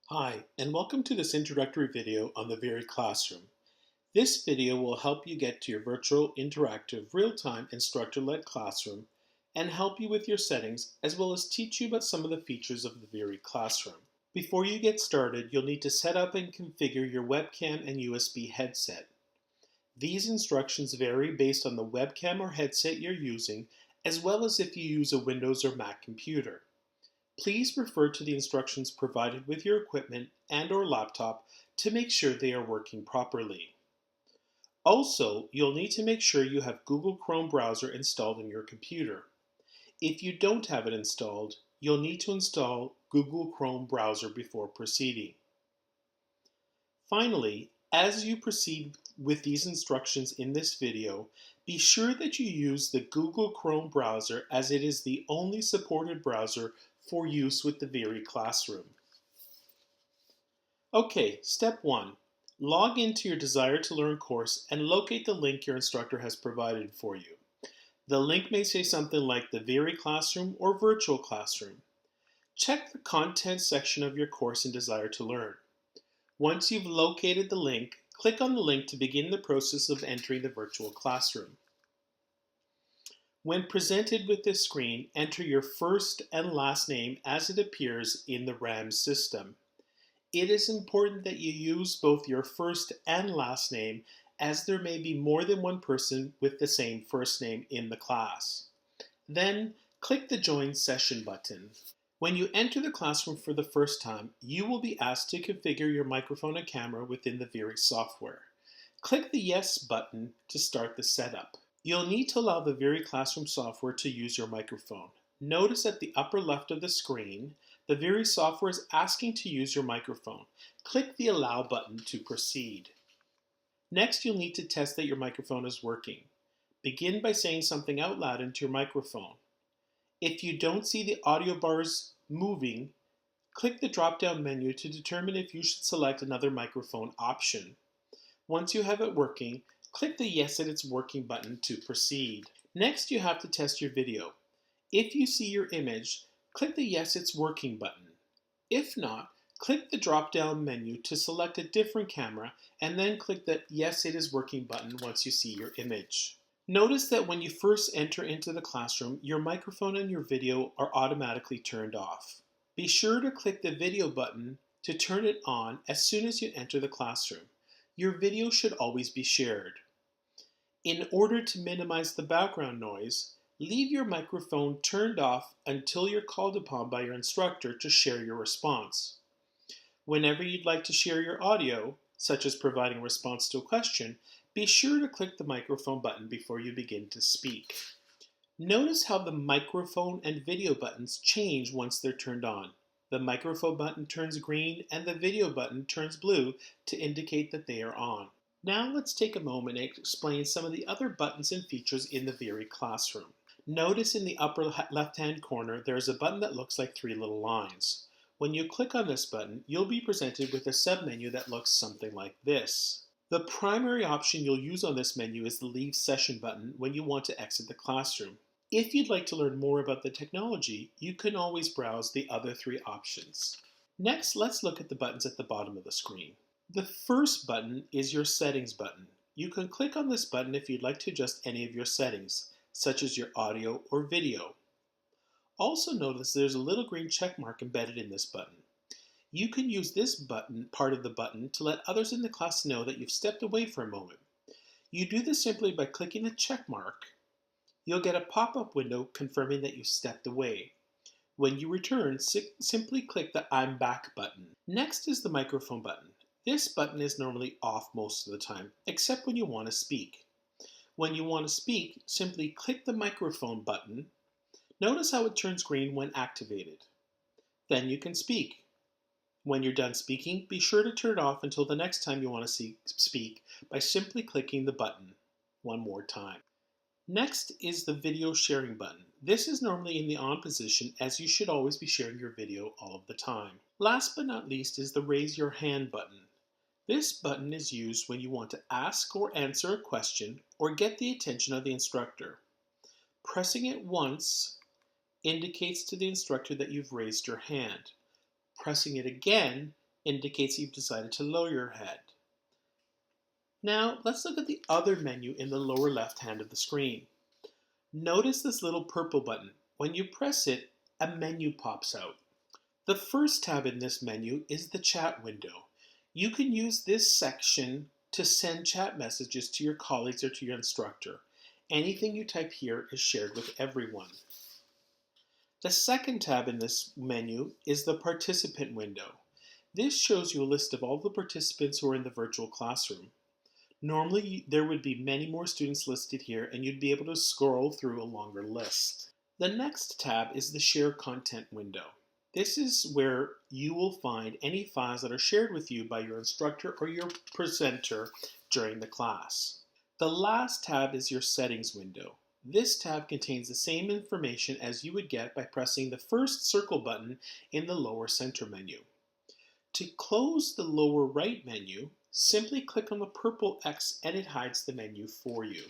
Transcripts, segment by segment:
Hi, and welcome to this introductory video on the VIRI classroom. This video will help you get to your virtual, interactive, real-time instructor-led classroom and help you with your settings, as well as teach you about some of the features of the VIRI classroom. Before you get started, you'll need to set up and configure your webcam and USB headset. These instructions vary based on the webcam or headset you're using, as well as if you use a Windows or Mac computer. Please refer to the instructions provided with your equipment and/or laptop to make sure they are working properly. Also, you'll need to make sure you have Google Chrome browser installed in your computer. If you don't have it installed, you'll need to install Google Chrome browser before proceeding. Finally, as you proceed with these instructions in this video, be sure that you use the Google Chrome browser, as it is the only supported browser for use with the VIRI classroom. Okay, step 1. Log into your Desire to Learn course and locate the link your instructor has provided for you. The link may say something like the VIRI classroom or virtual classroom. Check the content section of your course in Desire to Learn. Once you've located the link, click on the link to begin the process of entering the virtual classroom. When presented with this screen, enter your first and last name as it appears in the RAM system. It is important that you use both your first and last name, as there may be more than one person with the same first name in the class. Then, click the Join Session button. When you enter the classroom for the first time, you will be asked to configure your microphone and camera within the VIRI software. Click the Yes button to start the setup. You'll need to allow the VIRI classroom software to use your microphone. Notice at the upper left of the screen, the VIRI software is asking to use your microphone. Click the Allow button to proceed. Next, you'll need to test that your microphone is working. Begin by saying something out loud into your microphone. If you don't see the audio bars moving, click the drop-down menu to determine if you should select another microphone option. Once you have it working, click the Yes and It's Working button to proceed. Next, you have to test your video. If you see your image, click the Yes It's Working button. If not, click the drop-down menu to select a different camera and then click the Yes It Is Working button once you see your image. Notice that when you first enter into the classroom, your microphone and your video are automatically turned off. Be sure to click the video button to turn it on as soon as you enter the classroom. Your video should always be shared. In order to minimize the background noise, leave your microphone turned off until you're called upon by your instructor to share your response. Whenever you'd like to share your audio, such as providing a response to a question, be sure to click the microphone button before you begin to speak. Notice how the microphone and video buttons change once they're turned on. The microphone button turns green and the video button turns blue to indicate that they are on. Now let's take a moment and explain some of the other buttons and features in the VIRI classroom. Notice in the upper left-hand corner there is a button that looks like three little lines. When you click on this button, you'll be presented with a submenu that looks something like this. The primary option you'll use on this menu is the Leave Session button when you want to exit the classroom. If you'd like to learn more about the technology, you can always browse the other three options. Next, let's look at the buttons at the bottom of the screen. The first button is your Settings button. You can click on this button if you'd like to adjust any of your settings, such as your audio or video. Also notice there's a little green check mark embedded in this button. You can use this button, part of the button, to let others in the class know that you've stepped away for a moment. You do this simply by clicking the check mark. You'll get a pop-up window confirming that you've stepped away. When you return, simply click the I'm back button. Next is the microphone button. This button is normally off most of the time, except when you want to speak. When you want to speak, simply click the microphone button. Notice how it turns green when activated. Then you can speak. When you're done speaking, be sure to turn it off until the next time you want to speak by simply clicking the button one more time. Next is the video sharing button. This is normally in the on position, as you should always be sharing your video all of the time. Last but not least is the raise your hand button. This button is used when you want to ask or answer a question or get the attention of the instructor. Pressing it once indicates to the instructor that you've raised your hand. Pressing it again indicates you've decided to lower your head. Now, let's look at the other menu in the lower left hand of the screen. Notice this little purple button. When you press it, a menu pops out. The first tab in this menu is the chat window. You can use this section to send chat messages to your colleagues or to your instructor. Anything you type here is shared with everyone. The second tab in this menu is the participant window. This shows you a list of all the participants who are in the virtual classroom. Normally, there would be many more students listed here, and you'd be able to scroll through a longer list. The next tab is the Share Content window. This is where you will find any files that are shared with you by your instructor or your presenter during the class. The last tab is your Settings window. This tab contains the same information as you would get by pressing the first circle button in the lower center menu. To close the lower right menu, simply click on the purple X and it hides the menu for you.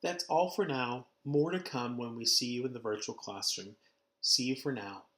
That's all for now. More to come when we see you in the virtual classroom. See you for now.